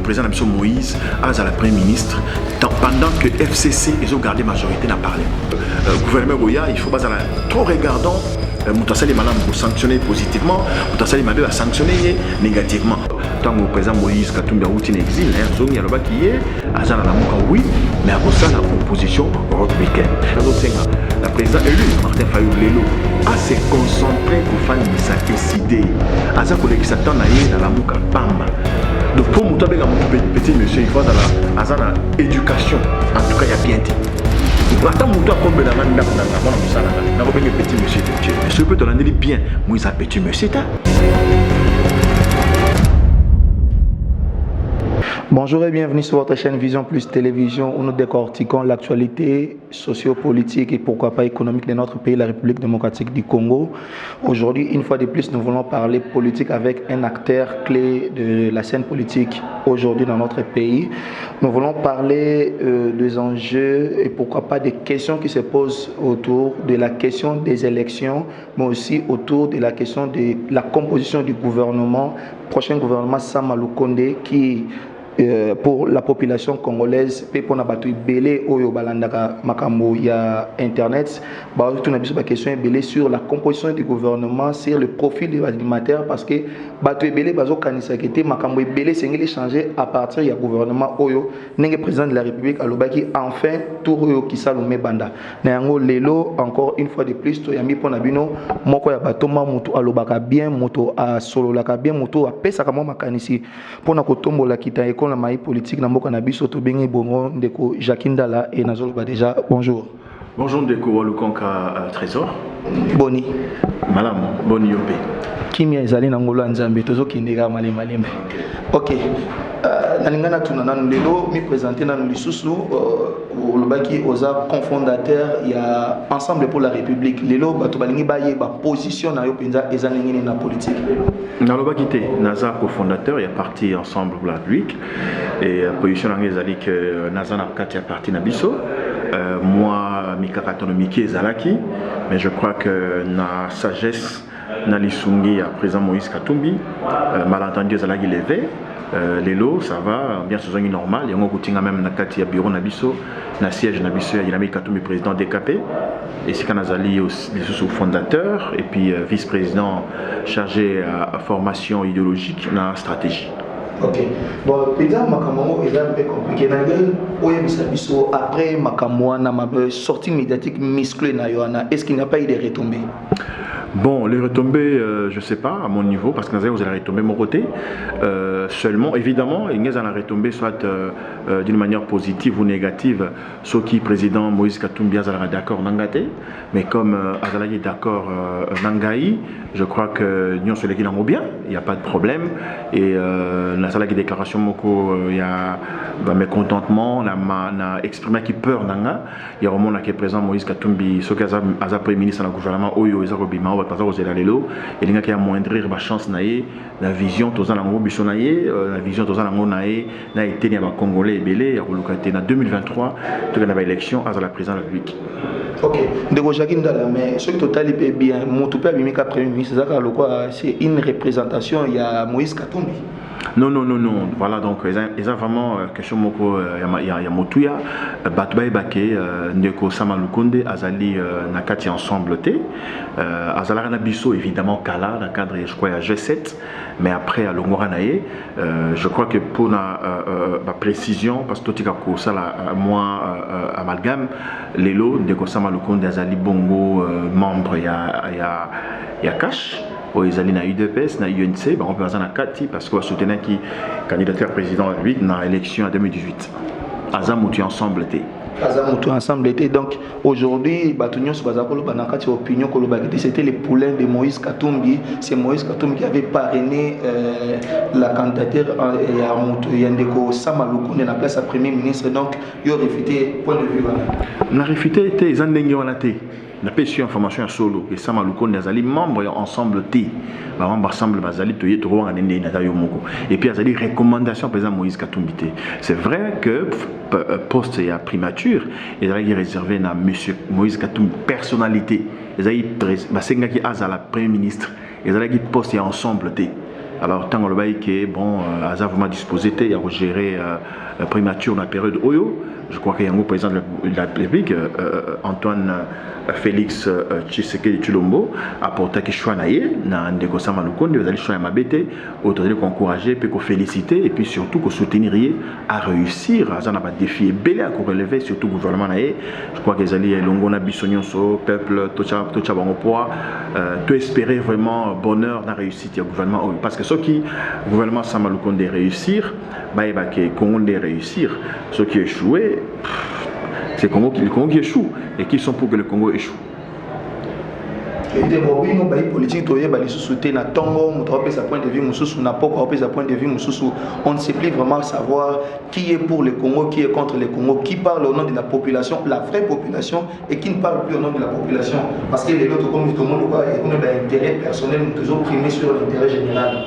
président Nabisson Moïse, à la Premier ministre, pendant que FCC, ils ont gardé majorité dans le Parlement. Gouvernement Goya, il faut pas trop regardant. Moutassali Malam pour sanctionner positivement, Moutassali Mabé va sanctionner négativement. Tant que le président Moïse Katumbi a eu un exil, Zoni Aloba qui est, Azan Alamuka oui, mais à ça la opposition républicaine. La présidente élue, Martin Fayou Lelo, a se concentré pour faire sa décider. Azan collègue Satan Naye dans la Mouka Pamba. Donc pour Moutabe, petit monsieur, il faut dans l'éducation. En tout cas, il y a bien dit. Attends, mon toit comme petit monsieur. Je peux te l'en dire bien, moi, ça petit monsieur. Bonjour et bienvenue sur votre chaîne Vision Plus Télévision où nous décortiquons l'actualité sociopolitique et pourquoi pas économique de notre pays, la République démocratique du Congo. Aujourd'hui, une fois de plus, nous voulons parler politique avec un acteur clé de la scène politique aujourd'hui dans notre pays. Nous voulons parler des enjeux et pourquoi pas des questions qui se posent autour de la question des élections, mais aussi autour de la question de la composition du gouvernement, prochain gouvernement Sama Lukonde qui pour la population congolaise, pour na batu belé oyo balandaka makambo ya internet, ba tout na biso ba question belé sur la composition du gouvernement, sur le profil des animateurs parce que batu belé bazo kanisa kete makambo belé sengeli changer à partir ya gouvernement oyo nenge président de la République alobaki enfin tour oyo kisalume banda. Na yango lelo encore une fois de plus to yami pona bino moko ya batoma mutu alobaka bien mutu a solo la ka bien mutu a pesa kama makanisi pona kotombola kita la maille politique na mboka na biso to bengi bongo ndeko Jacques Ndala et nazoloba déjà bonjour. Bonjour ndeko Lukonka Trésor. Boni. Malam boni yope. Kimia ezali na ngolo nzambe tozo kindeka malembe. OK. Nalingana tuna nanu lelo mi présenter nanu lisusu olobaki oza cofondateur ya Ensemble pour la République. Lelo bato balingi baye ba position na yo penza ezanengene na politique. Nalobaki te naza cofondateur ya parti Ensemble pour la République et position na ezali que naza na kati ya parti na biso. Moi mikakatonomiki ezalaki mais je crois que na sagesse na lisungi ya président Moïse Katumbi malentendu ezalaki levé. Lelo ça va bien saison normal et on continue même na kati ya bureau na biso na siège na biso ya Moïse Katumbi président DKP et c'est kanazali les fondateur et puis vice-président chargé à formation idéologique na stratégie. OK. Bon, peut-être Makamamo est un peu compliqué. Après Makamamo, na sortie médiatique musclée na Yohana, est-ce qu'il n'y a pas eu de retombées? Bon, les retombées, je ne sais pas, à mon niveau, parce que nous avons retombées de mon côté. Seulement, évidemment, il y a une retombée soit d'une manière positive ou négative, ce qui président Moïse Katumbi est d'accord Nangate, mais comme Azalagi est d'accord Nangaï, je crois que nous sommes bien, il n'y a pas de problème. Et la Azalagi déclaration, il y a mécontentement, on a exprimé qui peur Nanga, il y a vraiment là qui est présent Moïse Katumbi, ce qui est Premier ministre dans le gouvernement, Oyo, Ezarobima, et il y a moindrir la chance naïe la vision tozan lango biso naïe la vision tozan lango naïe na été ni ba congolais belé ya kolokate na 2023 to na ba élection à la présidence de la République. OK, ndeko Jacques Ndala mais ce que total est bien moto pe bimika premier ministre ça c'est une représentation il y a Moïse Katumbi. Non. Voilà, donc, ils ont vraiment quelque chose il y a Motuya, Batbaï Baké, Ndeko Sama Lukonde, Azali Nakati ensemble. Azala Nabiso, évidemment, Kala, dans le cadre, je crois, à G7, mais après, à Longoranaye, je crois que pour la précision, parce que tout est ça, moi, amalgame, Lelo, Ndeko Sama Lukonde, Azali Bongo, membre, il y a Cash. Ils allaient na UDPS, na UNC, on peut en Kati parce qu'on soutenait qui candidature président de la dans l'élection en 2018. Azamoutu ensemble était. Azamoutu ensemble était. Donc aujourd'hui, Batunion Subazakolo Banakati opinion c'était les poulains de Moïse Katumbi. C'est Moïse Katumbi qui avait parrainé la candidature à Moutou Yandeko Samaloukoune dans la place à Premier ministre. Donc il a réfuté point de vue. On a réfuté les Andengi Wanate. On a pas su information à solo et ça maluko nazali membre ensemble T membre ensemble bazali toye to wanga nende na tayo moko et puis azali recommandation président Moïse Katumbi. C'est vrai que poste ya primature et azali réservé na monsieur Moïse Katumbi personnalité azali basenga ki azala premier ministre et azali poste ya ensemble T Alors tant que le bon a vraiment disposé il y a géré primature dans la période Oyo. Je crois qu'il y a un président de la République, Antoine Félix Tshisekedi Tshilombo, a porté que choix naïe, na ndeko sama lukonde, vous allez choix ma bête, autant de encourager, puis féliciter et puis surtout que soutenir à réussir, à un défi belé à relever surtout le gouvernement naïe. Je crois qu'ils allaient longona bisognon so peuple tocha bangopoa, tout espérer vraiment bonheur dans réussite au gouvernement parce que ce qui gouvernement sama lukonde réussir, bah il va que Congo de réussir, ceux qui échouent c'est le Congo qui échoue et qui sont pour que le Congo échoue. Politique point de vue on ne sait plus vraiment savoir qui est pour le Congo, qui est contre le Congo, qui parle au nom de la population, la vraie population, et qui ne parle plus au nom de la population. Parce que les autres, comme tout le monde, on a un intérêt personnel, nous toujours primé sur l'intérêt général.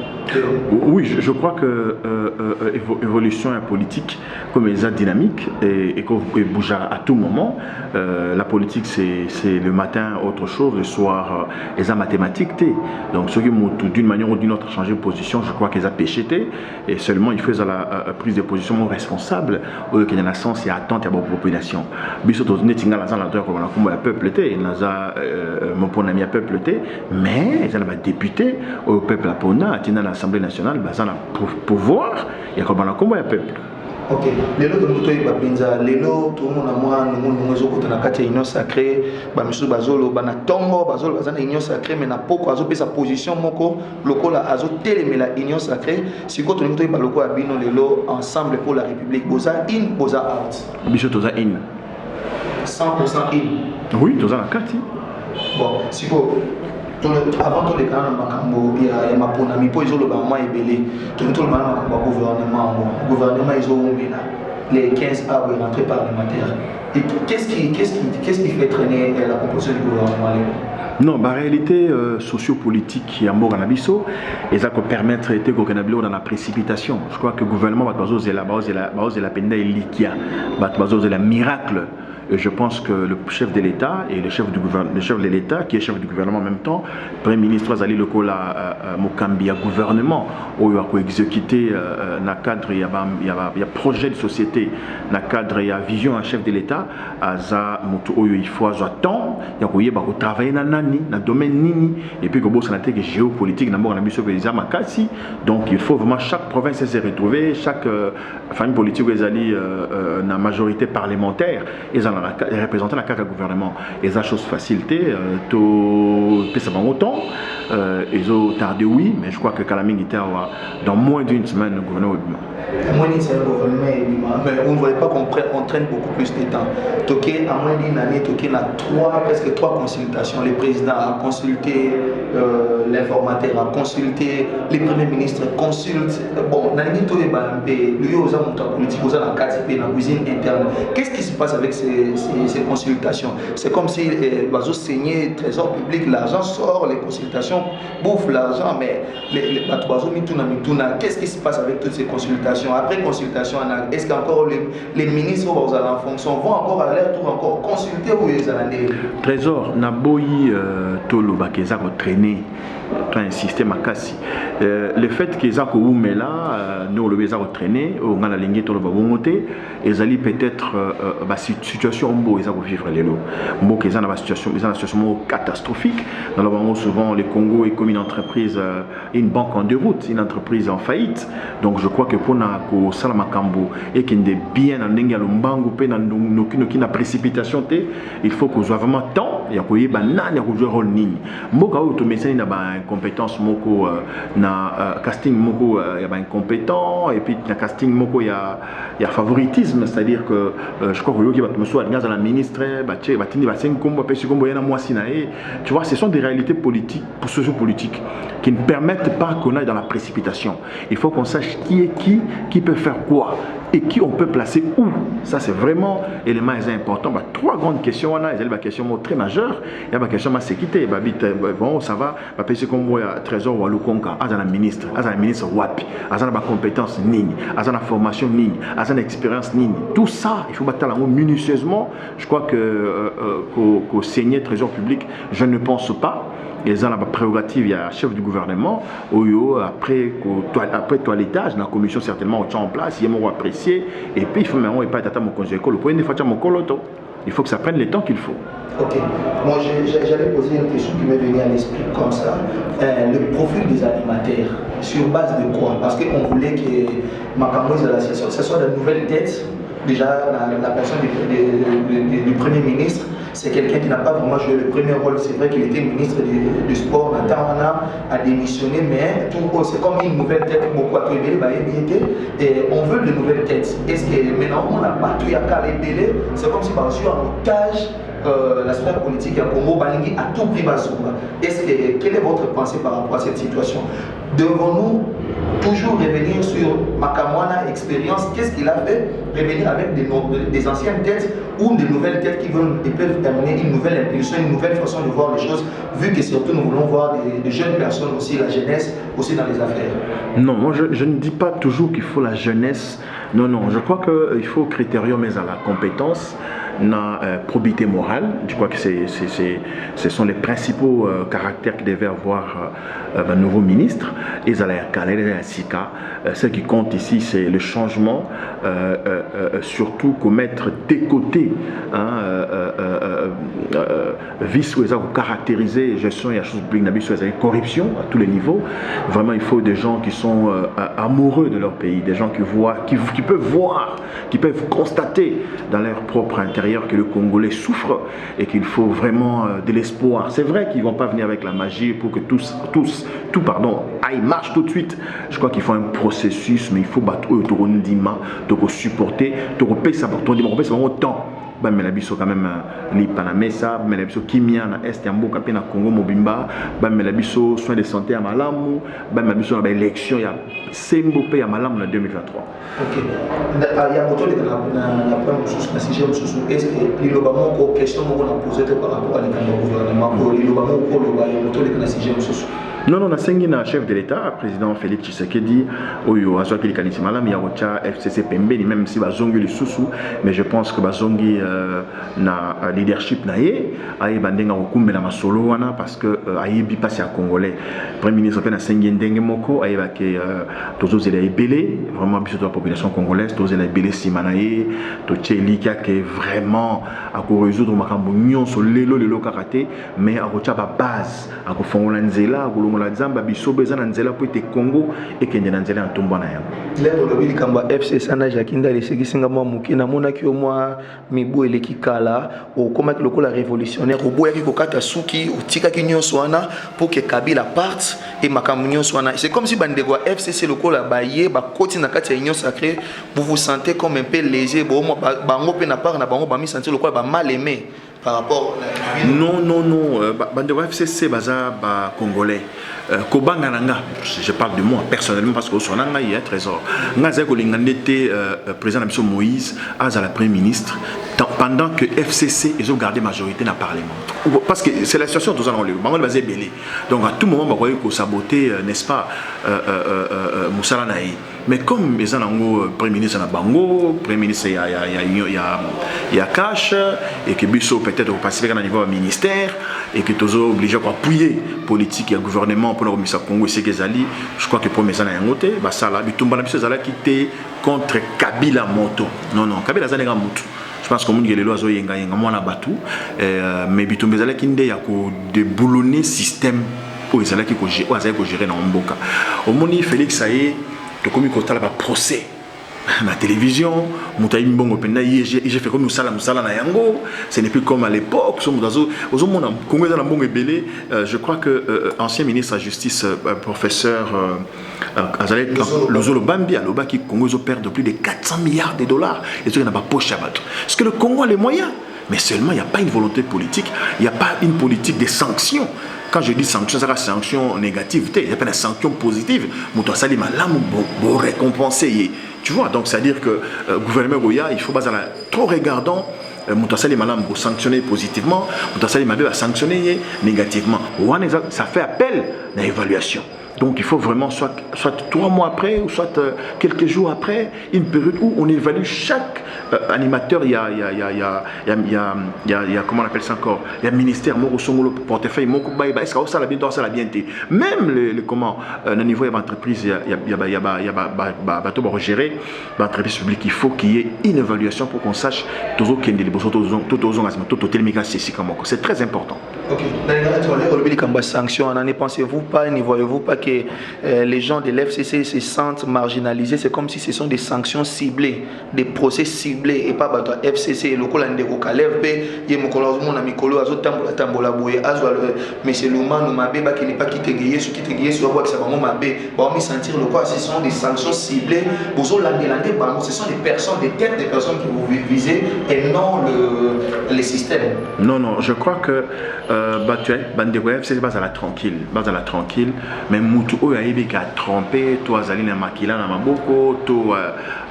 Oui, je crois que évolution politique, comme elle est dynamique et bouge à tout moment, la politique c'est le matin autre chose, le soir les mathématiques. Donc ceux qui m'ont d'une manière ou d'une autre changé de position, je crois qu'ils ont péché et seulement ils faisaient la prise de position responsable au qu'il y a un sens et attente à la population. Bisoto netinga la zone la comme la peuple était, naza mon bon ami peuple était, mais ils ont des députés au peuple apona tina l'Assemblée nationale, ils ont pouvoir il y a comme un combat peuple. Ok, les lots de moto et babinza, les lots, tout le monde a moi, nous sommes dans la carte union sacrée, bamisu bazolo, banatongo, bazolo, bazana union sacrée, mais na poko azo sa position moko, loko la azo télémé la union sacrée, si quand on est baloko abino les lots ensemble pour la République, boza in, boza out. Bicho toza in. 100% in. Oui, toza la carte. Bon, si vous avant tous les cas, il y a ma bonne amie, pour ils ont le gouvernement est belé. Tout le monde a un gouvernement, ils ont les 15 arbres rentrés parlementaires. Et qu'est-ce qui fait traîner la composition du gouvernement? Non, la réalité sociopolitique qui est en Moranabiso, et ça peut permettre de gagner dans la précipitation. Je crois que le gouvernement va être la peine de la miracle. Et je pense que le chef de l'État et le chef de l'État, qui est chef du gouvernement en même temps, le Premier ministre Azali Lokola Mokambi, gouvernement, où il a exécuté dans le cadre, il y a projet de société, dans le cadre, il y a vision à chef de l'État, il faut temps, il y a travailler dans le domaine nini, et puis que bon, c'est géopolitique, donc il faut vraiment chaque province se retrouver, chaque famille politique, la majorité parlementaire, représenter la carte du gouvernement. Et ça, chose facilité, ça va autant, ils ont tardé, oui, mais je crois que Kalaming dans moins d'une semaine, le gouvernement moins d'une semaine, le gouvernement mais on ne voulait pas qu'on traîne beaucoup plus de temps. Toké, à moins d'une année, Toké a presque trois consultations. Le président a consulté l'informateur, a consulté les premiers ministres, consulte. Bon, dans les tout les lui aux hommes politique, aux hommes dans la cuisine interne. Qu'est-ce qui se passe avec ces consultations? C'est comme si Bazo saignait trésor public, l'argent sort, les consultations bouffent l'argent, mais Bazo mituna. Qu'est-ce qui se passe avec toutes ces consultations? Après consultation, est-ce qu'encore les ministres en fonction vont encore à leur tour encore consulter ou les allez? Trésor, Naboyi Tolo Bakeza traîner un système à casser. Le fait qu'ils ont là, nous le avons traîné, on a la ligne de monter, ils allaient peut-être la situation où ils ont vivre les lots. Bon, ils ont une situation catastrophique. Nous avons souvent le Congo est comme une entreprise, une banque en déroute, une entreprise en faillite. Donc je crois que pour nous Salamakambo et qu'il est bien en Nenga Lumbango, dans la précipitation, il faut qu'on soit vraiment temps. Il y a un banane, il y a un rôle nini. Moka automatisé n'a pas incompétence moko na casting moko il y a pas incompétent et puis na casting moko il y a favoritisme, c'est-à-dire que je crois que qui va me soit dans la ministre batché batini batsen kombo pesi kombo yana moi sinae. Tu vois, ce sont des réalités politiques sociopolitiques qui ne permettent pas qu'on aille dans la précipitation. Il faut qu'on sache qui peut faire quoi et qui on peut placer où. Ça c'est vraiment élément important. Trois grandes questions on a, il y a des questions très majeures, il y a des questions de sécurité, bon ça va, c'est comme moi trésor ou Lukonka, à la ministre wapi, à la compétence nini, à la formation nini, à la expérience nini. Tout ça, il faut battre minutieusement. Je crois que qu'au saigner trésor public, je ne pense pas. ils ont la prérogative, il y a un chef du gouvernement, après toilettage, dans la commission certainement, on en place, il y a apprécié, et puis il faut maintenant pas être à mon conseil école. Il faut que ça prenne le temps qu'il faut. Ok. Moi, j'allais poser une question qui m'est venue à l'esprit comme ça. Le profil des animateurs, sur base de quoi? Parce qu'on voulait que Makamouis de l'association, ce soit de nouvelles têtes. Déjà, la personne du Premier ministre, c'est quelqu'un qui n'a pas vraiment joué le premier rôle. C'est vrai qu'il était ministre du sport, Natana a démissionné, mais c'est comme une nouvelle tête. Et on veut de nouvelles têtes. Est-ce que maintenant, on n'a pas tout à Calais, c'est comme si on a en otage la sphère politique à Congo Balingi à tout prix Bazumba. Quelle est votre pensée par rapport à cette situation? Devons-nous toujours revenir sur Makamwana expérience? Qu'est-ce qu'il a fait? Revenir avec des anciennes têtes ou des nouvelles têtes qui peuvent amener une nouvelle impulsion, une nouvelle façon de voir les choses, vu que surtout nous voulons voir des jeunes personnes aussi, la jeunesse aussi dans les affaires. Non, moi je ne dis pas toujours qu'il faut la jeunesse. Non, non, je crois qu'il faut critérium mais à la compétence, la probité morale. Je crois que ce sont les principaux caractères que devait avoir un nouveau ministre. Ce qui compte ici, c'est le changement, surtout commettre des côtés, vice ou caractériser gestion et la chose publique, corruption à tous les niveaux. Vraiment, il faut des gens qui sont amoureux de leur pays, des gens qui voient, qui peuvent voir, qui peuvent constater dans leur propre intérieur que le Congolais souffre et qu'il faut vraiment de l'espoir. C'est vrai qu'ils ne vont pas venir avec la magie pour que tout aille marche tout de suite. Je crois qu'il faut un processus, mais il faut battre supporter, ça temps. Mais la biso quand même li panamesa, mais la biso kimia na est yamboka pe na Congo mobimba, mais la biso soins de santé à malamu, mais la biso na élection ya sembo pe ya malamu na 2023. OK. Il y a beaucoup de la première chose na sujet mususu est-ce que li loba moko question moko na poser par rapport à le gouvernement ko li loba moko loba ya moto le na sujet mususu. Non, non, on a signé un chef de l'État, président Félix Tshisekedi, Oyo, Azwaki Kanisi Malam, Yarocha, FCC Pembe, même si Bazongi les sous, mais je pense que Bazongi na leadership naé, aïe bandenga okumbe na masolo wana parce que aïe bi passé à Congolais. Premier ministre pena Sengi Ndenge Moko, aïe ba ke tozo zela ebele, vraiment biso de la population congolaise, tozo zela ebele simanaé, toche lika que vraiment à ko résoudre makambo nyonso lelo karaté, mais à rocha ba base, à ko fongola nzela, la Zamba biso beza na nzela po te Congo et kende na nzela ntomba na yango. Lelo lobili kamba FC sana jakinda leseki singa mwa muki na mona ki mwa mibu eleki kala o komaki lokola révolutionnaire o boyaki kokata suki o tikaki nyonso wana pour que Kabila parte et makambo nyonso wana. C'est comme si bandeko FCC lokola baye ba koti na kati ya union sacrée, vous vous sentez comme un peu léger bo bango pe na part na bango ba mi sentir lokola ba mal aimé. Par rapport à la... Non, Bandeko FCC baza ba congolais. Kobanga nanga, je parle de moi personnellement parce que son anga il y a un trésor. Ngaza kolingande était président de Moïse, à la Premier ministre pendant que FCC ils ont gardé majorité dans le Parlement. Parce que c'est la situation tous en le bango basé belé. Donc à tout moment ba koyi ko saboter n'est-ce pas Moussala Naï. Mais comme les anango Premier ministre na bango, Premier ministre il y a cash et que biso peut-être au passer à niveau ministère et que tous obligés à appuyer politique et gouvernement pour le remettre Congo c'est Gezali. Je crois que pour mes années en côté, bah ça là bitumba na biso zala quitté contre Kabila Moto. Non, Kabila zanega Moto. Je pense que mon gars les lois yenga mwana batu mais bitumba zala kinde ya ko déboulonner système pour zala qui ko gérer na mboka. Au moni Félix Saye to komi ko tala ba procès la télévision, j'ai fait comme nous na yango. Ce n'est plus comme à l'époque. Je crois que ancien ministre de la Justice, professeur Lozolo Bambi, à l'Oba qui Congo perd plus de 400 milliards de dollars. Et ça, il n'y a pas poche à battre. Est-ce que le Congo a les moyens? Mais seulement, il n'y a pas une volonté politique, il n'y a pas une politique de sanctions. Quand je dis sanctions, c'est une sanction négative, il n'y a pas une sanction positive. Pour récompenser. Tu vois, donc c'est-à-dire que le gouvernement Goya, il faut pas trop regardant. Moutassali Malam pour sanctionner positivement, Moutassali Mabé va sanctionner négativement. Ça fait appel à l'évaluation. Donc il faut vraiment, soit 3 mois après, ou soit quelques jours après, une période où on évalue chaque animateur. Il y a, comment on appelle ça encore, il y a ministère, mon portefeuille, mon est-ce que ça l'a bien, ça l'a bien été. Même comment, au niveau de l'entreprise, il y a gérer l'entreprise publique, il faut qu'il y ait une évaluation pour qu'on sache c'est très important. Ok. Les sanctions, ne pensez-vous pas, ne voyez-vous pas que les gens de l'FCC se sentent marginalisés? C'est comme si ce sont des sanctions ciblées, des procès ciblés et pas bah FCC et le Colande au Caleb, et mon colosme, Mikolo, Azotambola, Tambola, Boye, Azwa, Monsieur Luma, Noumabé, qui n'est pas quitté Guillé, ce qui te guillé sur quoi que ça va m'abé, bon, me sentir le quoi, ce sont des sanctions ciblées, ce sont des personnes, des têtes des personnes que vous visez et non les systèmes. Non, je crois que c'est base à la tranquille, mais Moutou a trompé, toi Zaline Makila Namaboko, toi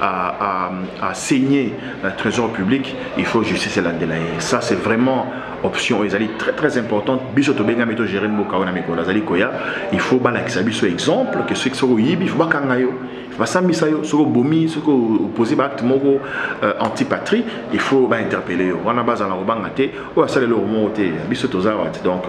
à saigner le trésor public, il faut justice l'andelaye. Ça c'est vraiment option très très importante. Bisoto benga meto gérer mboka na mikola zali koya, il faut balakisa biso exemple que ceux qui sont yibi, il faut pas kangayo. Basambisa yo soko bomi soko opposé acte moko antipatrie, il faut interpeller wana baza na robanga te o asale le romoté biso tozawa donc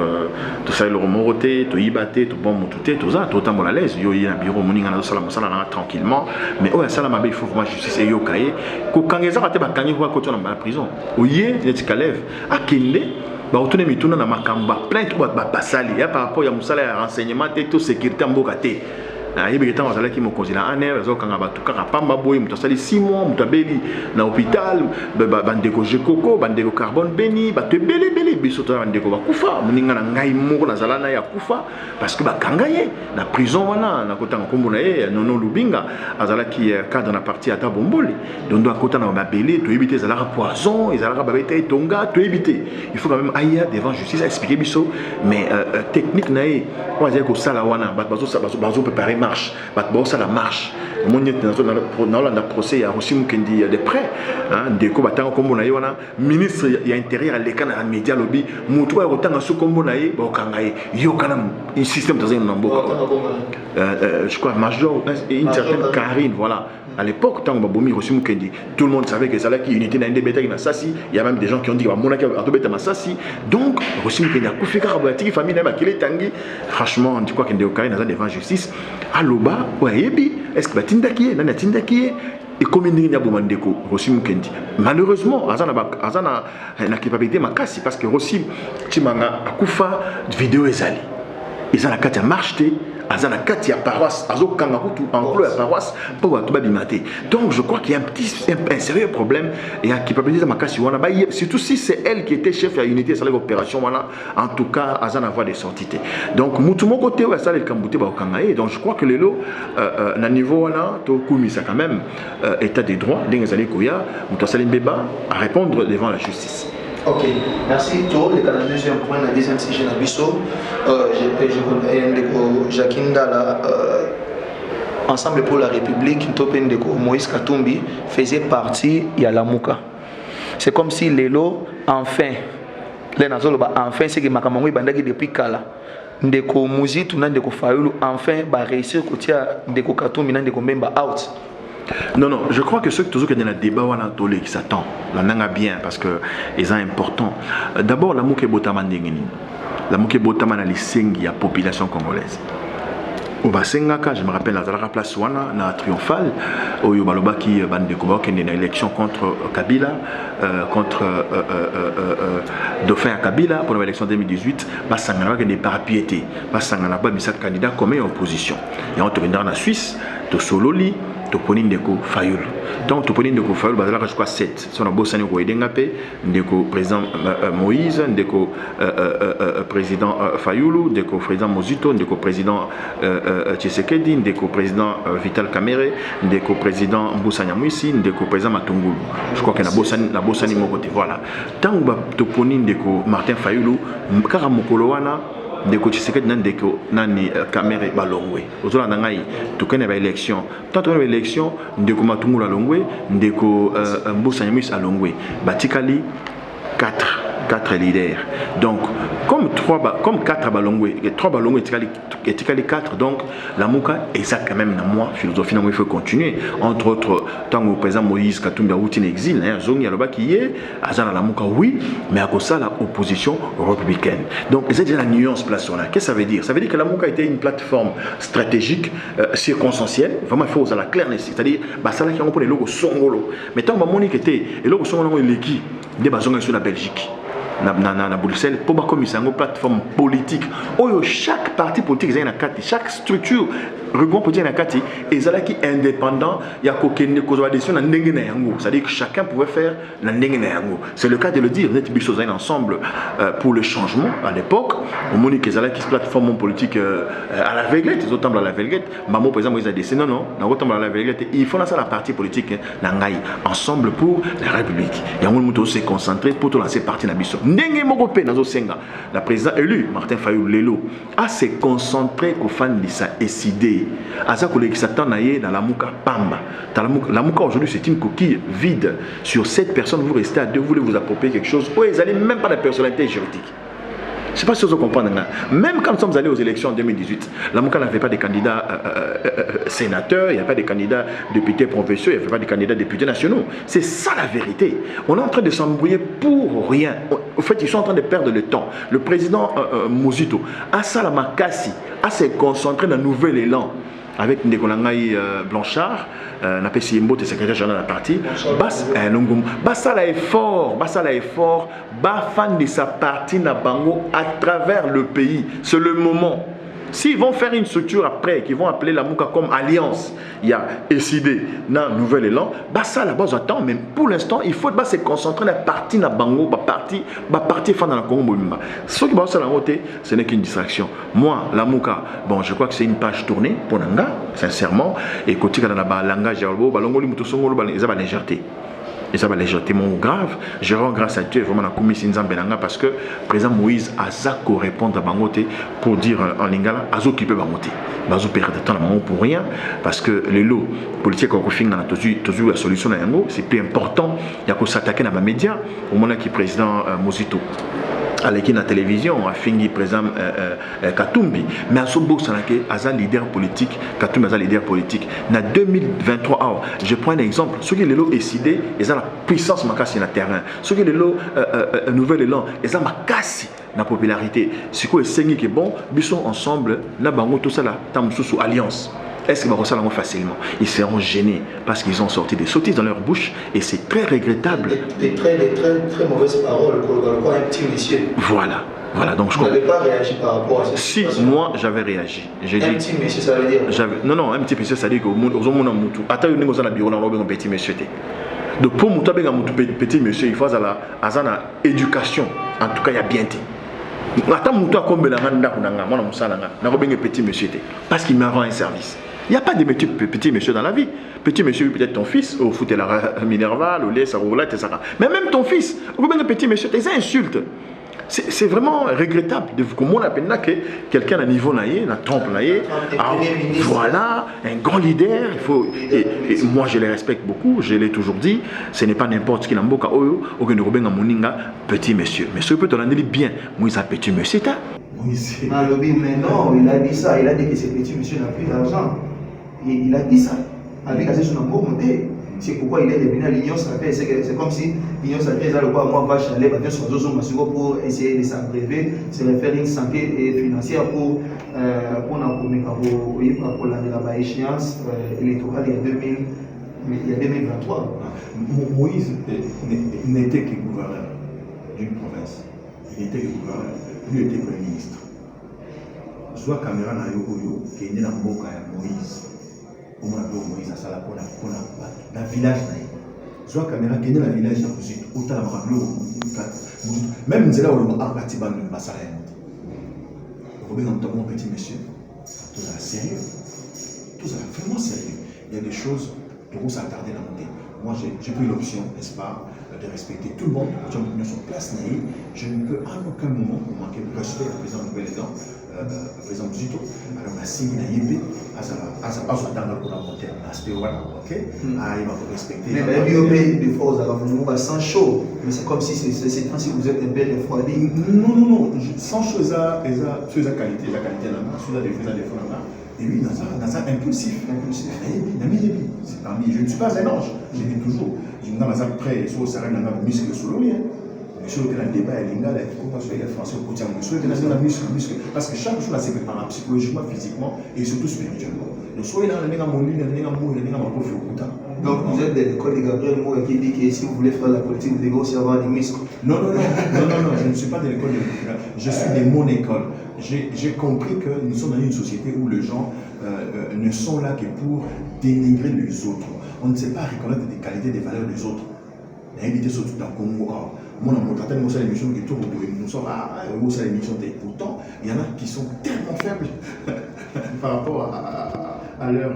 to sale le romoté to yibate to bon mututé toza to tambola l'aise yo yina bureau moninga na sala mosala na tranquillement mais o asala mabe il faut vraiment justice yo kaye ko kangeza te ba kangi ko to na prison oye etikalev akende ba otune mituna na makamba plainte ba basali ya par rapport ya musala ya renseignement te to sécurité mboka te. Il y a des gens qui m'ont considéré un air, ils ont pamba boy, ils ont 6 mois, ils ont belli dans l'hôpital, bandeko jekoko, bandeko carbone béni, bate belé bisoto bandeko bakufa, muninga na ngai moko na zalana ya kufa parce que bakangaye na prison wana na kota nkombo na ye nono lubinga azala qui cadre na partie ata bomboli donc doit kota na babelé to éviter zalaka poison, ezalaka babete tonga to éviter. Il faut quand même aïa devant justice expliquer biso mais technique na ye on va dire que sala wana bazo préparer marche, ça la marche. Mon dans le procès, il y a aussi de près. Deko batanga comme on a eu ministre il y a intérieur à l'écran à média lobby. Moutou a autant sous comme on a eu bokangaye. Yo kanam un système dans un nambo. Je crois major une certaine Karine voilà. À l'époque, tant que tout le monde savait que ça là qui unité dans des bêtises dans Sassi, il y a même des gens qui ont dit Monaki a tout bêta Sassi. Donc, Rosim Kendi a couffé Karabati, famille n'a pas Tangi. Franchement, tu crois qu'il y a des cas devant justice. Aloba, ouais, est-ce que Batinda qui est, Nana Tinda qui est et comme il y a Bomandeko, Rosim Kendi. Malheureusement, Azana n'a capacité makasi parce que Rosim Timanga a coufa vidéo ezali. Ils ont la carte à marcher. Azana kati ya paroisse, azo kangakutu enclos ya paroisse pour tout babimate. Donc je crois qu'il y a un sérieux problème et qui peut dire makasi wana ba surtout si c'est elle qui était chef de l'unité de l'opération wana en tout cas azana voie de sortie. Donc mutu moko te wa sala le kambute ba kangaye. Donc je crois que le lot na niveau wana to kumisa quand même état des droits d'engazali koya mutu sala mbeba à répondre devant la justice. Ok, merci. Tout le Canada, deuxième point, la deuxième série de Nabiso, Jakinda, Ensemble pour la République, Moïse Katumbi faisait partie de Yalamuka. C'est comme si Lelo, enfin, c'est que Makamango Bandagi depuis Kala. Ndeko Muzi, tout Ndeko Fayoulou, enfin, va réussir à Ndeko Katumbi, Ndeko Memba out. Non, je crois que ceux qui sont dans le débat qui s'attendent, la nanga bien parce que c'est important. D'abord, la mouke botaman dengeni. La mouke botaman ali sengi ya population congolaise. Au Basengaka, je me rappelle la place wana na triomphal au Yobaloba qui bandeko qui est une élection contre Kabila contre Dauphin à Kabila pour l'élection 2018 basangana qui n'est pas piété basangana pas mis candidat comme opposition et on tourne dans la Suisse de Sololi Toponi Ndeko Fayoul. Donc Toponi Ndeko Fayoul, je crois 7. Son abossani ko Edengapé, Ndeko président Moïse, Ndeko président Fayoulou, Ndeko président Mozito, Ndeko président Tshisekedi, Ndeko président Vital Kamerhe, Ndeko président Mboussanya Mouissi, Ndeko président Matungulu. Je crois que la bossani mon côté. Voilà. Tant que Toponi Ndeko Martin Fayoulou, Karamokolo wana Ndeko Tshisekedi Ndeko nani Kamerhe balongwe. Ozola nangai tukene ba élection. Tant que élection Ndeko Matungulu alongwe, Ndeko Mboussanya Mouissi alongwe. Batikali 4 4 leaders. Donc, comme 4 balongwe, 3 balongwe et 4, donc la Mouka, et ça quand même, dans moi, philosophie, il faut continuer. Entre autres, tant que le président Moïse Katumbi a outil exil, Zongi Aloba qui est, Azana la Mouka, oui, mais à cause ça, la opposition républicaine. Donc, c'est déjà la nuance place sur là. Qu'est-ce que ça veut dire? Ça veut dire que la Mouka était une plateforme stratégique, circonstancielle, vraiment, il faut la clairness, c'est-à-dire, ça là qui a les logos songolo. Mais tant que Monique était, et logos songolo, il est qui? Des bazongs sur la Belgique. Na Bruxelles pour comme une plateforme politique où chaque parti politique chaque structure regroupement politique et ça qui est indépendant il y a aucune décision c'est-à-dire que chacun pouvait faire la c'est le cas de le dire vous êtes bis ensemble pour le changement à l'époque au moment que ça qui se plateforme politique à la Véglette ils ont à la Véglette maman par exemple ils a dit non à la Véglette il faut lancer la partie politique ensemble pour la République il y a un monde se concentrer pour tout lancer parti na biso ndenge moko pe nazo senga la président élu Martin Fayulu lelo a se concentré ko fan de sa décidé aza ko lekisa tanaye dans la Mouka pamba la Mouka aujourd'hui c'est une coquille vide sur 7 personnes vous restez à 2 vous voulez vous approprier quelque chose où ils allaient même pas la personnalité juridique. Je ne sais pas si vous comprenez. Même quand nous sommes allés aux élections en 2018, la Mouka n'avait pas de candidats sénateurs, il n'y a pas de candidats députés provinciaux, il n'y avait pas de candidats députés nationaux. C'est ça la vérité. On est en train de s'embrouiller pour rien. En fait, ils sont en train de perdre le temps. Le président Mozito, Assala Makassi, a se concentré dans un nouvel élan avec Ndekolangaï Blanchard, n'a pas essayé de secrétaire général de la partie. Bassala est fort, fan de sa partie na bango à travers le pays. C'est le moment. S'ils vont faire une structure après, qu'ils vont appeler la Mouka comme alliance, il y a décidé dans nouvel élan, ça là-bas j'attends, mais pour l'instant il faut se concentrer sur la partie na bango, partie fan dans la Congo. Ce qui va se la côté, ce n'est qu'une distraction. Moi, la Mouka, bon, je crois que c'est une page tournée pour Nanga, sincèrement, et côté dans la langage, ils ont la légèreté. Et ça va légèreté grave. Je rends grâce à Dieu vraiment la commission Nzambenanga parce que le président Moïse a zako répondre à Bangote pour dire en lingala azo qui peut Bangote. Bazo perdre de temps pour rien parce que les lots politiques qu'on refine dans la solution à yango c'est plus important. Il y a qu'on s'attaquer dans les médias au moment qui président Mozito. À l'équipe de la télévision, a fini président Katumbi, mais à ce beau sanake, à leader politique, Katumbi est leader politique. Dans 2023, je prends un exemple. Ceux qui les lots décidé, ils ont la puissance makasi sur le terrain. Ceux qui les lots nouvel élan, ils ont makasi la popularité. Ce qui est bon, ils sont ensemble, là, tout ça là, tam sous alliance. Est-ce qu'ils vont ressentir facilement? Ils seront gênés parce qu'ils ont sorti des sottises dans leur bouche et c'est très regrettable. Des très mauvaises paroles pour un petit monsieur. Voilà. Donc je n'avais pas réagi par rapport à ça. Si, moi j'avais réagi. J'ai dit. Petit monsieur, ça veut dire. Non, un petit monsieur, ça veut dire que aux hommes moutou. Attends, nous sommes dans le bureau, on a un petit monsieur. Donc pour moutou, petit monsieur, il faut avoir éducation. En tout cas, il y a bien été. Attends, moutou, comme petit monsieur, parce qu'il m'a rendu un service. Il n'y a pas de petit monsieur dans la vie. Petit monsieur, peut-être ton fils, au foot et la Minerval, au lait, ça roule, etc. Mais même ton fils, ou bien petit monsieur, c'est insulte. C'est vraiment regrettable de comment on appelle que quelqu'un à niveau naïe, la trompe naïe, voilà, un grand leader. Il faut, et moi je les respecte beaucoup, je l'ai toujours dit, ce n'est pas n'importe qui n'importe oyo, aucun Robin Moninga, petit monsieur. Mais ce peut te dire bien, moi il petit monsieur, c'est mais non, il a dit ça, il a dit que ce petit monsieur n'a plus d'argent. Il a dit ça, avec son amour monté. C'est pourquoi il est devenu à l'Union sacrée. C'est comme si l'Union sacrée, moi, va chaler pour essayer de s'abbréver, se refaire une santé financière pour la échéance électorale il y a 2023. Moïse n'était que gouverneur d'une province. Il était que gouverneur. Lui était premier ministre. Soit caméra na yo qui est né dans Moïse. Au moins Moïse a ça là pour la village soit caméra qui est dans le village de Moïse autant même là où on a parti dans le bassin Robin notamment petit monsieur tout ça sérieux tout ça vraiment sérieux il y a des choses dont on s'attarder dans mon. Moi j'ai pris l'option n'est-ce pas de respecter tout le monde, nous sommes place, je ne peux à aucun moment manquer de respect au président de Nouvel-Élan, le président Zito, alors on a signé un IP, à sa dernière collaborateur, l'aspect voilà, ok, il va respecter. Mais l'IOP, des fois, vous avez sans chaud, mais c'est comme si c'est comme si vous êtes un peu refroidi. Non, sans chaud, c'est la qualité là-bas, sur la défense là-bas. Et lui, dans un impulsif. C'est parmi, je ne suis pas un ange, je dis toujours. Je me dis, après, il faut s'arrêter dans un muscle sous l'eau. Monsieur qui a un débat, il y a les Français au quotidien. Monsieur qui a un muscle. Parce que chaque chose, c'est préparé psychologiquement, physiquement et surtout spirituellement. Donc, soit il y a un mot, il y a un mot, il y a un mot, donc vous êtes de l'école de Gabriel Moura qui dit que si vous voulez faire la politique, vous devez aussi avoir des muscles. Non, je ne suis pas de l'école de l'école. Je suis de mon école. J'ai compris que nous sommes dans une société où les gens ne sont là que pour dénigrer les autres. On ne sait pas reconnaître des qualités, des valeurs des autres. L'invité surtout dans le Congo. Moi, on m'a traité de l'émission qui tourne autour. Nous sommes à l'émission. Pourtant, il y en a qui sont tellement faibles par rapport à leur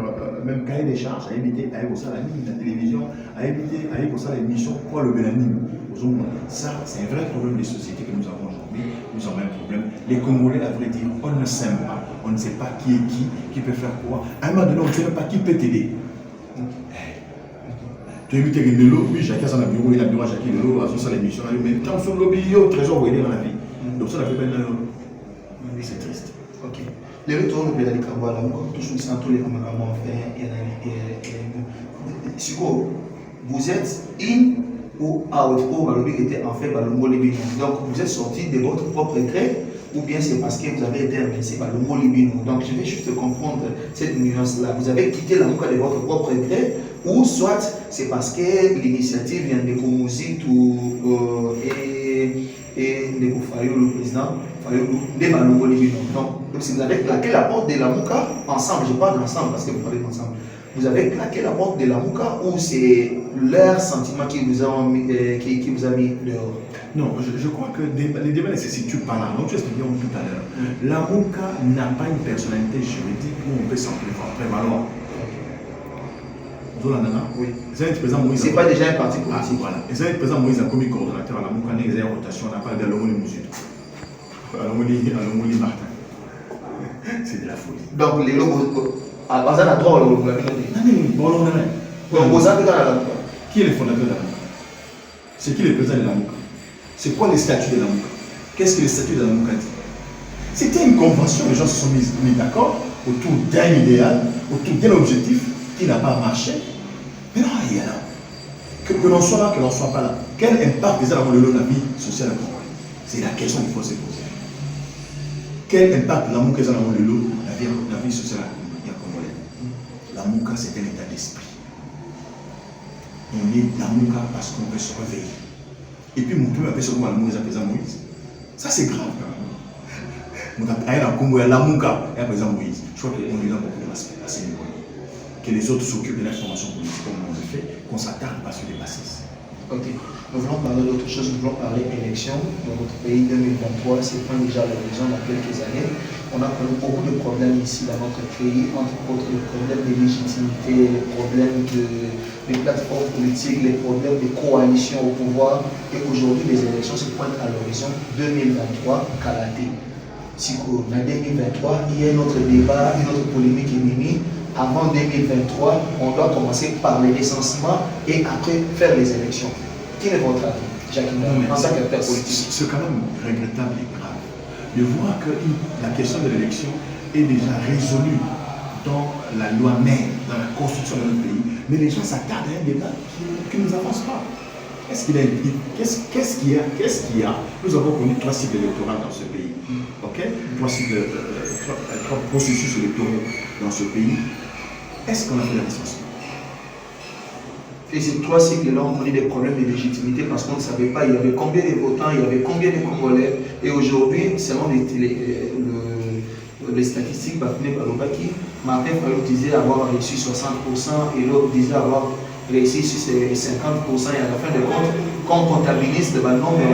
même cahier des charges, à éviter à la télévision, à éviter à l'émission, quoi le bénanime. Ça, c'est un vrai problème des sociétés que nous avons aujourd'hui. Nous avons un problème. Les Congolais, à vrai dire, on ne s'aime pas. On ne sait pas qui est qui peut faire quoi. À un moment donné, on ne sait même pas qui peut t'aider. Tu évites que le lobby, oui, chacun son bureau, il a bureau à chacun le lobby, à son l'émission, mais quand son lobby, il y a un trésor où il est dans la vie. Donc ça, fait peine. C'est triste. Ok. Les retours de la Likamboa, là, toujours sans tous les commandements faits, vous êtes in ou out, ou Balobi était en fait Balongo Libino. Donc vous êtes sorti de votre propre gré, ou bien c'est parce que vous avez été investi par Balongo Libino. Donc je vais juste comprendre cette nuance-là. Vous avez quitté la Mouka de votre propre gré, ou soit c'est parce que l'initiative vient de Koumouzi et de Koufayou, le président, de Balongo Libino. Donc si vous avez claqué la porte de la Mouka ensemble, je parle d'ensemble parce que vous parlez d'ensemble. Vous avez claqué la porte de la Mouka ou c'est leur sentiment qui vous a mis dehors? Non, je crois que les débats ne se situent pas là. Donc, tu expliquais tout à l'heure. La Mouka n'a pas une personnalité juridique où on peut s'en prévaloir. Oui. C'est pas déjà un parti politique. Voilà. Et ça, le président Moïse a commis coordonnateur à la Mouka, il y a une rotation, on n'a pas d'Alomoli Moussuto. Alomoli Martin. C'est de la folie. Donc, les logos. À base de droit, vous l'avez dit. Qui est le fondateur de la Mouka? C'est qui le président de la Mouka? C'est quoi les statuts de la Mouka? Qu'est-ce que les statuts de la Mouka dit? C'était une convention, les gens se sont mis d'accord autour d'un idéal, autour d'un objectif qui n'a pas marché. Mais non, il y a là. Que l'on soit là, que l'on ne soit pas là. Quel impact les gens ont dans la vie sociale congolaise? C'est la question qu'il faut se poser. Quel impact la Mouka a dans la vie sociale congolaise? La Mouka, c'est un état d'esprit. On est la Mouka parce qu'on peut se réveiller. Et puis, mon peuple appelle ce qu'on a Moïse, Moïse. Ça, c'est grave quand même. La Mouka et président Moïse. Je crois qu'on lui donne beaucoup de respect à ces niveaux. Que les autres s'occupent de l'information politique comme on le fait, qu'on s'attarde pas sur les bassesses. Ok. Nous voulons parler d'autre chose, nous voulons parler élection dans notre pays 2023. C'est pas déjà l'horizon dans quelques années. On a connu beaucoup de problèmes ici dans notre pays, entre autres les problèmes de légitimité, les problèmes de plateformes politiques, les problèmes de coalition au pouvoir. Et aujourd'hui, les élections se pointent à l'horizon 2023 Kalaté. Si en 2023, il y a un autre débat, une autre polémique émise. Avant 2023, on doit commencer par les licenciements et après faire les élections. Quel est votre avis, Jacques, en tant qu'acteur politique? C'est quand même regrettable et grave de voir que la question de l'élection est déjà résolue dans la loi mère, dans la constitution de notre pays, mais les gens s'attardent à un débat qui ne nous avance pas. Qu'est-ce qu'il y a? Nous avons connu 3 cycles électoraux dans ce pays. Okay? 3 processus électoraux dans ce pays. Est-ce qu'on a fait la licenciement? Et ces 3 cycles-là ont connu des problèmes de légitimité parce qu'on ne savait pas il y avait combien de votants, il y avait combien de Congolais. Et aujourd'hui, selon les statistiques baculées par l'Obaki, Martin Fayot disait avoir reçu 60% et l'autre disait avoir réussi sur ces 50% et à la fin de compte, quand on comptabilise le nombre de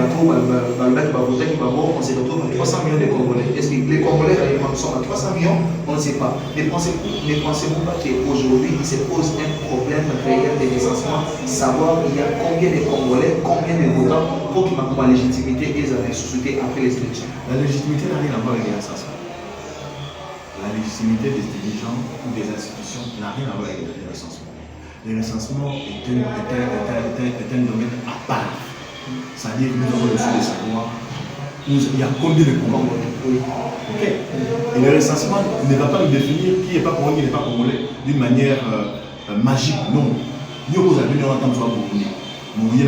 voter qui va voter, on se retrouve à 300 millions de Congolais. Est-ce que les Congolais réellement sont à 300 millions? On ne sait pas. Mais pensez-vous pas qu'aujourd'hui, il se pose un problème réel de recensement, savoir il y a combien de Congolais, combien de votants pour que ma légitimité ils avaient suscité après les élections? La légitimité n'a rien à voir avec les recensement. La légitimité des dirigeants ou des institutions n'a rien à voir avec les recensements. Le recensement est un domaine à part. C'est-à-dire que nous avons reçu de savoir il y a combien de Congolais. Ok. Et le recensement ne va pas nous définir qui n'est pas Congolais, qui n'est pas Congolais d'une manière magique. Non. Nous, vous avez entendu ça pour vous. Vous voyez,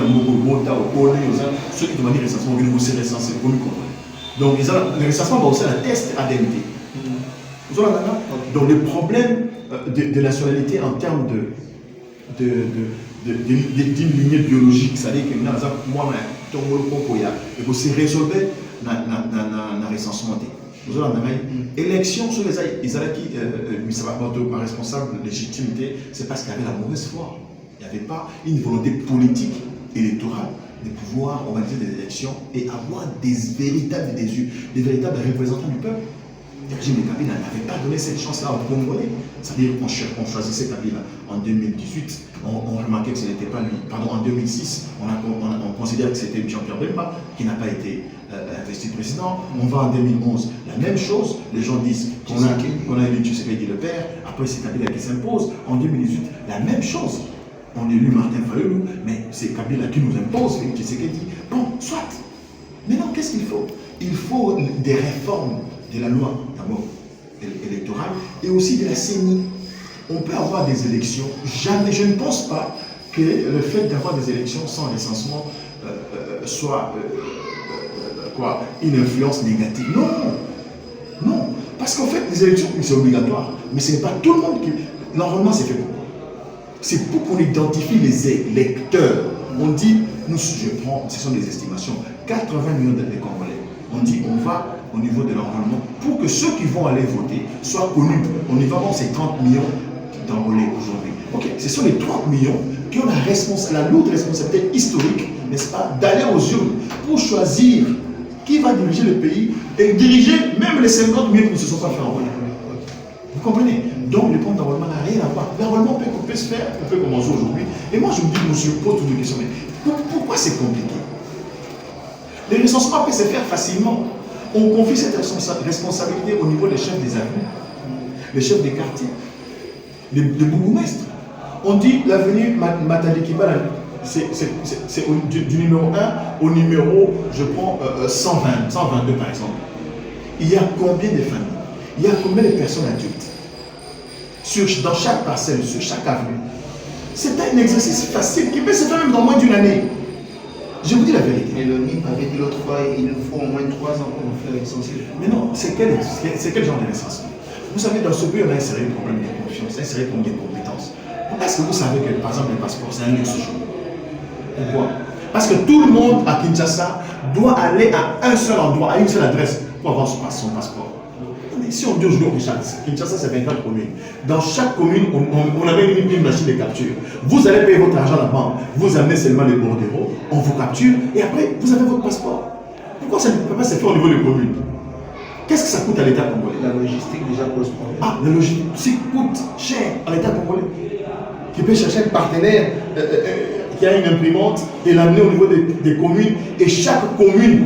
ceux qui demandent le recensement, vous serez recensés comme Congolais. Donc, le recensement va aussi un test ADNT. Donc, le problème de nationalité en termes d'une lignée biologique, c'est-à-dire que moi, je suis résolvé dans le recensement. Élection sur les ma responsable de légitimité, c'est parce qu'il y avait la mauvaise foi. Il n'y avait pas une volonté politique électorale de pouvoir organiser des élections et avoir des véritables représentants du peuple. Le régime de Kabila n'avait pas donné cette chance-là aux Congolais. C'est-à-dire qu'on choisissait Kabila en 2018, on remarquait que ce n'était pas lui. Pardon, en 2006, on considérait que c'était Jean-Pierre Bemba qui n'a pas été investi président. On va en 2011, la même chose. Les gens disent qu'on a élu Tshisekedi le père, après c'est Kabila qui s'impose. En 2018, la même chose. On élu Martin Fayulu, mais c'est Kabila qui nous impose, Tshisekedi. Bon, soit. Maintenant, qu'est-ce qu'il faut? Il faut des réformes de la loi d'abord électorale et aussi de la CENI. On peut avoir des élections, jamais, je ne pense pas que le fait d'avoir des élections sans recensement soit une influence négative. Non, parce qu'en fait les élections c'est obligatoire, mais ce n'est pas tout le monde qui... Normalement c'est fait pour quoi? C'est pour qu'on identifie les électeurs. On dit, ce sont des estimations, 80 millions de Congolais. On dit, on va au niveau de l'enrôlement pour que ceux qui vont aller voter soient connus. On y va voir ces 30 millions d'enrôlés aujourd'hui. Ok, ce sont les 30 millions qui ont la lourde responsabilité historique, n'est-ce pas, d'aller aux urnes pour choisir qui va diriger le pays et diriger même les 50 millions qui ne se sont pas fait enrôler. Vous comprenez? Donc le plan d'enrôlement n'a rien à voir. L'enrôlement peut se faire, on peut commencer aujourd'hui. Et moi je me dis, je pose toutes les questions, mais pourquoi c'est compliqué? Le recensement peut se faire facilement. On confie cette responsabilité au niveau des chefs des avenues, les chefs des quartiers, les bourgmestres. On dit l'avenue Matadi Kibala, c'est du numéro 1 au numéro, je prends 122 par exemple. Il y a combien de familles? Il y a combien de personnes adultes dans chaque parcelle, sur chaque avenue? C'est un exercice facile qui peut se faire même dans moins d'une année. Je vous dis la vérité. Mais le NIP avait dit l'autre fois, il nous faut au moins 3 ans pour nous faire recensé. Mais non, c'est quel genre de recensement? Vous savez, dans ce pays, on a inséré le problème de confiance, inséré le problème de compétences. Est-ce que vous savez que, par exemple, le passeport, c'est un luxe aujourd'hui? Pourquoi? Parce que tout le monde à Kinshasa doit aller à un seul endroit, à une seule adresse, pour avoir son passeport. Mais si on dit aujourd'hui au Kinshasa, c'est 24 communes. Dans chaque commune, on a même une machine de capture. Vous allez payer votre argent à la banque, vous amenez seulement les bordereaux, on vous capture, et après, vous avez votre passeport. Pourquoi ça ne peut pas se faire au niveau des communes? Qu'est-ce que ça coûte à l'État congolais? La logistique déjà pose problème. Ah, la logistique coûte cher à l'État congolais. Qui peut chercher un partenaire qui a une imprimante et l'amener au niveau des communes. Et chaque commune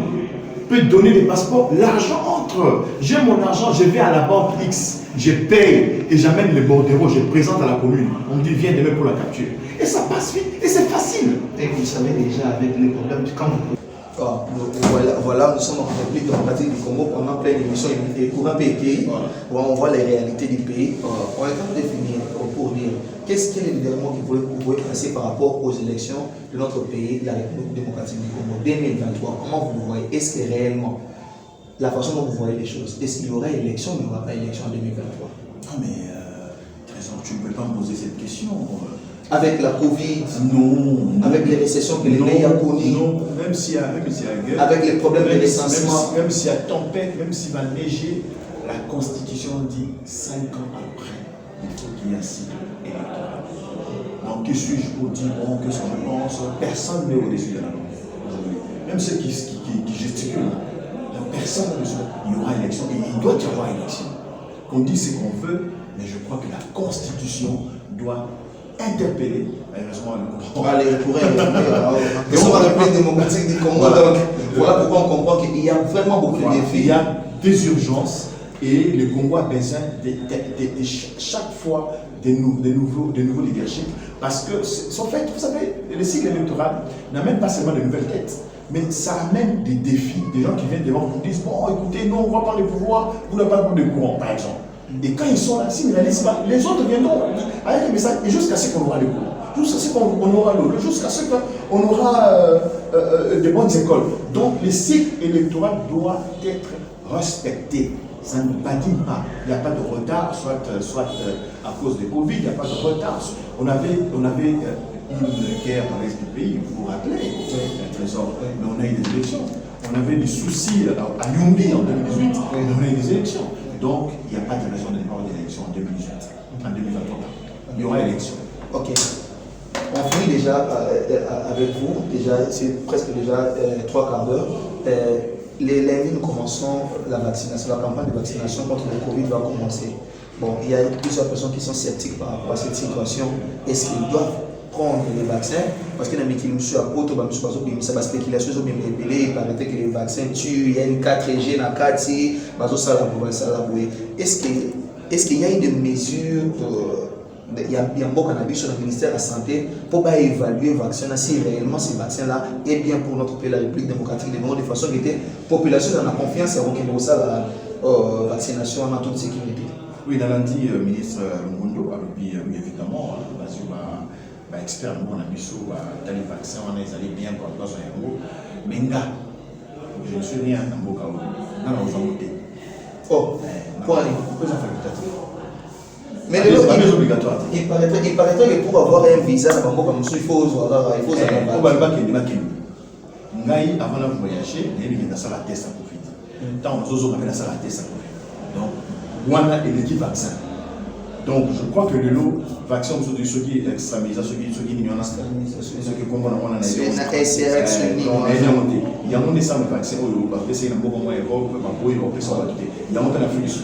peut donner des passeports. L'argent entre. J'ai mon argent, je vais à la banque X, je paye et j'amène les bordereaux, je présente à la commune. On me dit viens demain pour la capture. Et ça passe vite et c'est facile. Et vous savez déjà avec les problèmes quand vous... Voilà, nous sommes en République démocratique du Congo pendant plein d'émissions et courant pays, on voit les réalités du pays. On est en train de définir pour dire qu'est-ce qu'il est évidemment que vous pouvez passer par rapport aux élections de notre pays, la République démocratique du Congo 2023. Comment vous le voyez? Est-ce que réellement, la façon dont vous voyez les choses, est-ce qu'il y aura élection ou il n'y aura pas élection en 2023? Non mais, tu ne peux pas me poser cette question. Avec la Covid, non. Avec les récessions que les pays ont connues, non, même s'il y a guerre, avec les problèmes de recensement, même s'il y a tempête, même s'il va neiger, la Constitution dit 5 ans après, il faut qu'il y ait un cycle électoral. Donc, qui suis-je pour dire, bon, qu'est-ce que je pense? Personne n'est au-dessus de la loi. Même ceux qui gesticulent, personne n'est au-dessus. Il y aura élection, et il doit y avoir élection. Qu'on dit ce qu'on veut, mais je crois que la Constitution doit interpeller. Allez, je pourrais nous sommes la République démocratique du Congo, donc voilà pourquoi on comprend qu'il y a vraiment beaucoup de défis. Il y a des urgences et le Congo a besoin chaque fois des nouveaux leaderships parce que, en fait, vous savez, le cycle électoral n'amène pas seulement de nouvelles têtes, mais ça amène des défis, des gens qui viennent devant vous disent bon, écoutez, nous on va prendre le pouvoir, vous n'avez pas de courant, par exemple. Et quand ils sont là, s'ils ne réalisent pas, les autres viendront avec les messages, et jusqu'à ce qu'on aura le courant, jusqu'à ce qu'on aura l'eau, jusqu'à ce qu'on aura des bonnes écoles. Donc le cycle électoral doit être respecté. Ça ne patine pas. Il n'y a pas de retard, soit à cause de Covid, il n'y a pas de retard. On avait une guerre dans l'Est du pays, vous vous rappelez, le trésor, mais on a eu des élections. On avait des soucis à Nyumbi en 2018, mais on a eu des élections. Donc, il n'y a pas de raison de ne pas avoir d'élection en 2018, en 2023. Il y aura élection. Ok. On finit déjà avec vous. Déjà, c'est presque déjà 3 quarts d'heure. Les lundis, nous commençons la vaccination. La campagne de vaccination contre le Covid va commencer. Bon, il y a plusieurs personnes qui sont sceptiques par rapport à cette situation. Est-ce qu'ils doivent prendre les vaccins? Parce qu'il y a des gens qui ont spéculation, il paraît que les vaccins tuent, il y a une 4G dans 4G, est-ce qu'il y a des mesures, il y a un bon cannabis sur le ministère de la Santé pour évaluer le vaccin, si réellement ce vaccin-là est bien pour notre pays, la République démocratique du Congo, de façon que la population a confiance à la vaccination en toute sécurité. Oui, dans lundi, ministre Lungondo, oui, évidemment, expert nous on a mis sur les vaccins, on est allé bien pour la mais je ne suis rien dans mon cas. Non, on va voter. Oh, pour aller. Mais c'est pas obligatoire. Il paraîtrait que pour avoir un visa, il faut avant de voyager, il y a la test à Covid. Tant on a fait la test à Covid. Donc, on a l'équipe vaccin. Donc, je crois que le lot vaccin, ceux qui extramisent, ceux qui ignorent, ceux qui comprennent, on a il y a un des vaccins, c'est un bon moment, il y a un Afrique du Sud,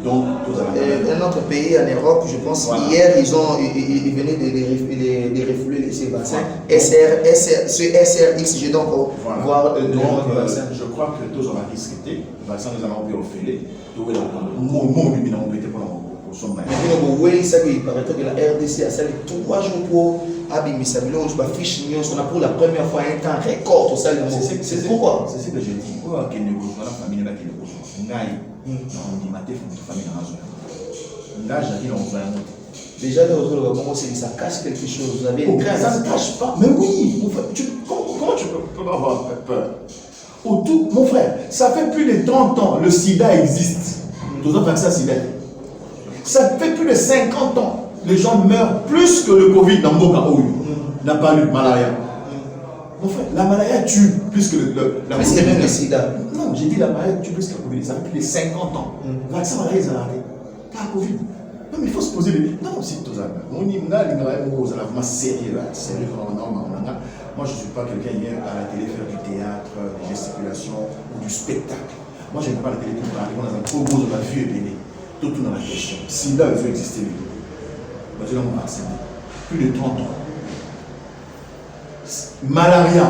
donc, un autre pays en Europe, je pense, hier, ils venaient de refouler ces vaccins. SRX, j'ai donc voir le nom du vaccin. Je crois que tous on a discuté, le vaccin nous allons faire mais il paraît que la RDC a salé 3 jours pour abimisa biloko ba fiche nyonso na pour la première fois un temps record ça c'est pourquoi c'est ce que je dis pour que nous la famille là qui le besoin ngai on dit maté famille na zo ngai j'ai on va déjà les autres comment ça cache quelque chose vous avez ça ne cache pas mais oui comment tu peux avoir peur autour mon frère ça fait plus de 30 ans le sida existe tous les vaccins sida. Ça fait plus de 50 ans. Les gens meurent plus que le Covid dans Mboka Oyo. N'a pas eu de malaria. Mon frère, la malaria tue plus que la Covid. C'est même le sida. Non, j'ai dit la malaria tue plus que le Covid. Ça fait plus de 50 ans. Le vaccin malaria, ils ont arrêté. Pas le Covid. Non, mais il faut se poser des... Non, c'est tout ça. On y va, vraiment sérieux. Sérieux, moi, je ne suis pas quelqu'un qui vient à la télé faire du théâtre, des gesticulations ou du spectacle. Moi, je ne vais pas à la télé pour parler. On a un propos de la vie et béné. Tout dans la question. Si là, il faut exister, je vais vacciner. Plus de 30 ans. Malaria,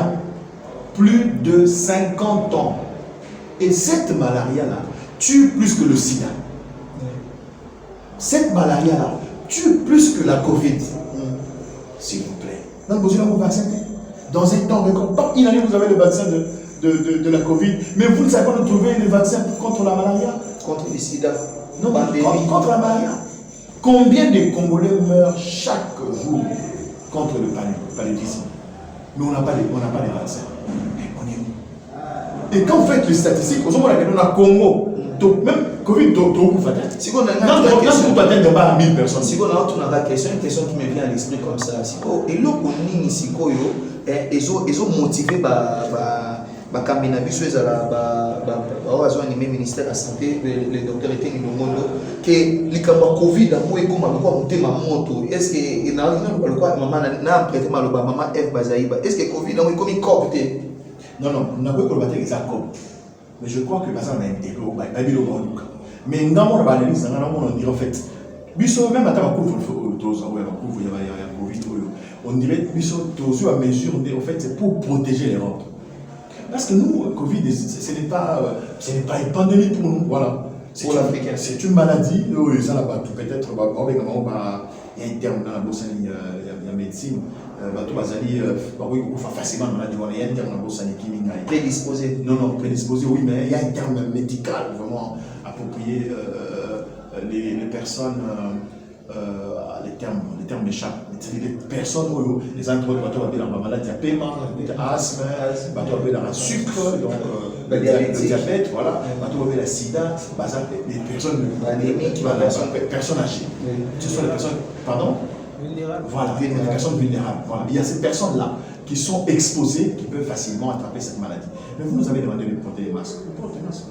plus de 50 ans. Et cette malaria-là tue plus que le sida. Cette malaria-là tue plus que la Covid. S'il vous plaît. Dans le besoin de vous vacciner. Dans un temps record. Pas une année, vous avez le vaccin de la Covid. Mais vous ne savez pas nous trouver le vaccin contre la malaria. Contre le sida. Non, contre la malaria. Combien de Congolais meurent chaque jour contre le paludisme? Mais on n'a pas de vaccins. Mais on est où? Et quand vous faites les statistiques, on a Congo, même Covid, si on a pas 1000 personnes. Si on a une question qui me vient à l'esprit comme ça, et l'autre ils ont motivé bakambi na biso ezala baoyo animé ministère de la santé le docteur Eteni Longondo que likambo Covid yango ekoma lokwa motema moto est-ce que na lokwa mama na prêter maloba mama F Bazaïba est-ce que Covid yango ekomi cop te non na ko koloba te eza cop mais je crois que ça na intégro ba bilo moduka mais ngamo na balise ngana on dirait en fait biso même ata ba couvre toza ou ya couvre ya Covid on dirait biso tozo à mesure en fait c'est pour protéger l'Europe. Parce que nous, Covid, ce n'est pas une pandémie pour nous, voilà. C'est une maladie, ça n'a pas peut-être, il y a un terme dans la bourse, il y a médecine, facilement maladie, il y a un terme dans la bourse qui est prédisposé. Non, prédisposé, oui, mais il y a un terme médical vraiment approprié, les personnes. Les termes m'échappent. Les personnes, les entrepreneurs ont la maladie à paiement, l'asthme, la sucre, donc le diabète, voilà, la sida, les personnes âgées. Ce sont les personnes, pardon, voilà, les personnes vulnérables. Voilà. Il y a ces personnes-là qui sont exposées, qui peuvent facilement attraper cette maladie. Mais vous nous avez demandé de porter les masques. Vous portez les masques.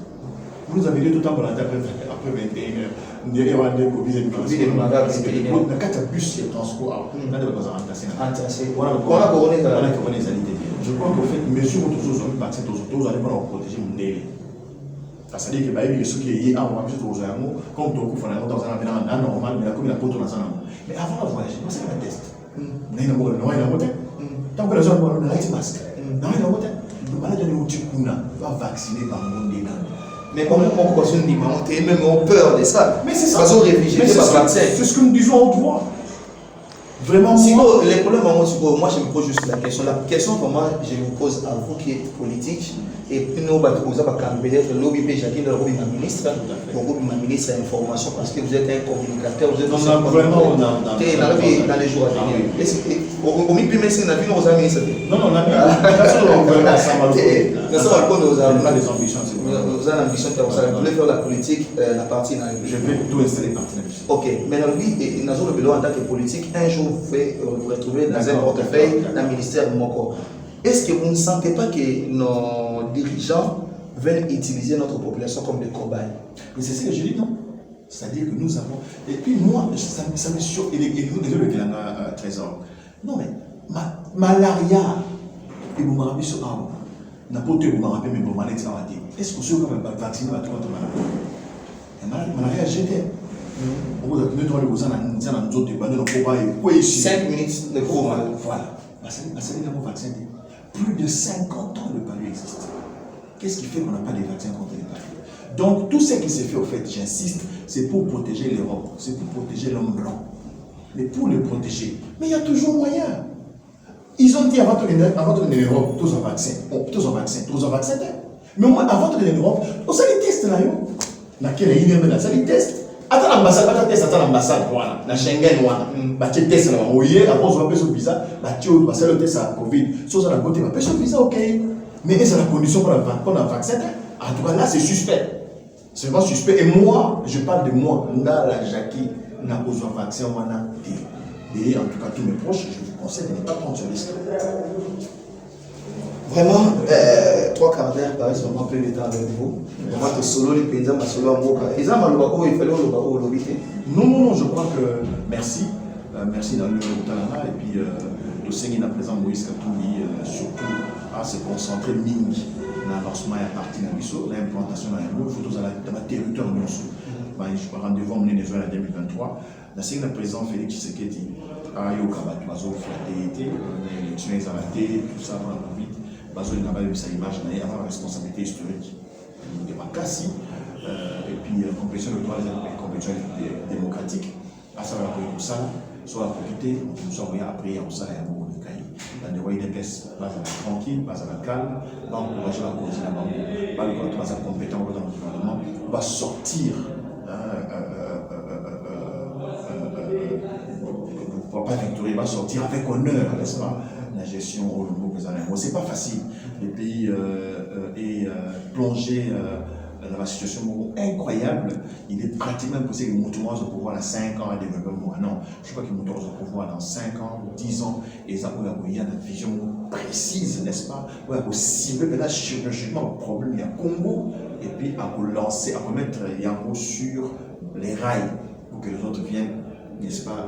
Vous nous avez dit tout le temps qu'on a après 21h. Derrière le Covid, il y a 4 bus qui transport. On a des choses à remplacer. Voilà, je crois qu'en fait, mesure où tous les vaccins, tous allez pas protéger mon délai. C'est-à-dire que les gens qui sont en train comme tu as dans un normal, mais la commune a pas dans un mais avant de voyager, c'est un test. Tant que les gens ont un masque, le malade va vacciner par le monde. Mais comment on continue de même on peur de ça. Mais c'est ça. C'est ce que nous disons en droit. Vraiment. Les problèmes, moi je me pose juste la question. La question pour moi, je me pose à vous qui êtes politique. Et puis nous, peut-être le lobby Jacqueline, le lobby ma ministre, information parce que vous êtes un communicateur, vous êtes vraiment dans les jours à venir. Au milieu de la vie, nous avons ministre. Non, on a des ambitions. Vous avez l'ambition de vous voulez faire la politique, la partie. Je vais tout installer partie. Ok, mais lui, nous avons besoin en tant que politique, un jour vous retrouver dans un portefeuille, dans le ministère de Moko. Est-ce que vous ne sentez pas que nos dirigeants veulent utiliser notre population comme des cobayes? Mais c'est ce que je dis, non? C'est-à-dire que nous avons. Et puis moi, ça me choque. Et désolé qu'il en a trésor. Non, mais malaria, et vous m'avez sur un. N'importe où, vous m'avez mis pour maladie. Est-ce que vous avez vacciné votre maladie? Malaria, j'étais. Vous avez mis dans le besoin d'un autre débat, de 5 minutes de cours. Voilà. C'est un vaccin. Plus de 50 ans, le palu existe. Qu'est-ce qui fait qu'on n'a pas de vaccin contre les palus? Donc, tout ce qui s'est fait, au fait, j'insiste, c'est pour protéger l'Europe, c'est pour protéger l'homme blanc. Mais pour le protéger, mais il y a toujours moyen. Ils ont dit avant de venir en Europe, tous en vaccin. Mais au moins, avant de venir en Europe, on s'est les tests là. Laquelle est une ça les tests. Attends l'ambassade, voilà. La Schengen, voilà. Tu testes là, oui, après on va faire le visa, tu vas le test à Covid. Si on a côté, on va faire le visa, ok. Mais c'est la condition pour un vaccin. En tout cas, là, c'est suspect. C'est vraiment suspect. Et moi, je parle de moi. Là, la Jackie n'a pas besoin de vaccin, on a. Et en tout cas, tous mes proches, je vous conseille de ne pas prendre ce risque. Vraiment, 3 quarts d'heure, par exemple, on peut le temps avec vous. On va te solo, les paysans, ma solo en boca. Ils ont il fallait le lobby. Non, je crois que merci. Merci dans le Talana. Et puis, le Seigneur à présent, Moïse Katouli, surtout à se concentrer mine dans l'avancement et à partir de l'implantation dans le territoire de Moussou. Je vais rendez-vous en Venezuela en 2023. Le Seigneur présent, Félix Tshisekedi, à Yokabat, Bazo, Flaté, l'élection examinée, tout ça avant la Covid. Bazo, il n'a pas eu sa image, mais il y a la responsabilité historique. Il y a Kassi, et puis compétition de droits et compétition démocratique. À ça, on va ça, soit la propriété, nous sommes après, on s'en est à mon cahier. Dans des royaumes d'épaisse, pas tranquille, pas calme, va encourager la cause là-bas, pas le droit compétent dans le gouvernement, va sortir. Pas victorieux, va sortir avec honneur, n'est-ce pas, la gestion au niveau des animaux. C'est pas facile. Le pays est plongé dans la situation incroyable, il est pratiquement impossible que Moutoumaz au pouvoir dans 5 ans à développer moi. Non, je crois que Moutoumaz au pouvoir dans 5 ans, 10 ans, et ça peut avoir une vision précise, n'est-ce pas? Pour cibler maintenant chirurgicalement le problème, il y a Congo, et puis à lancer, à mettre Yango sur les rails pour que les autres viennent, n'est-ce pas,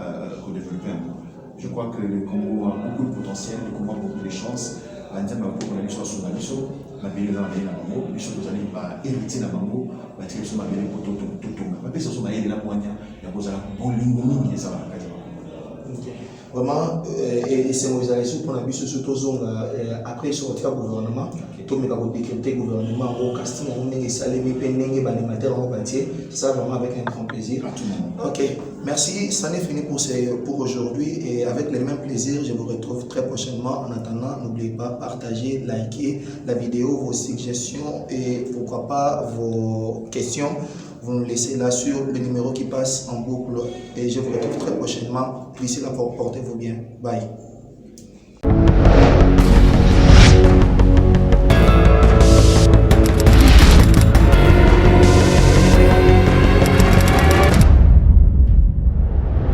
développer un peu. Je crois que le Congo a beaucoup de potentiel, le Congo a beaucoup de chances. On a soit sur la mission, la ville dans la Bango, les choses allaient pas hériter la Bango, la direction de la ville pour tout. La personne sur la ville, la moigne, il y a besoin de bowling et ça va. Vraiment, et c'est moi qui pour la mission surtout après sortir du gouvernement, tout le monde a décrété le gouvernement au casting, on est salé, mais pendant animateur en bâtiment, ça vraiment avec un grand plaisir. Ok, merci, ça n'est fini pour aujourd'hui et avec le même plaisir, je vous retrouve très prochainement. En attendant, n'oubliez pas partager, liker la vidéo, vos suggestions et pourquoi pas vos questions. Vous nous laissez là sur le numéro qui passe en boucle et je vous retrouve très prochainement. D'ici là, portez-vous bien. Bye.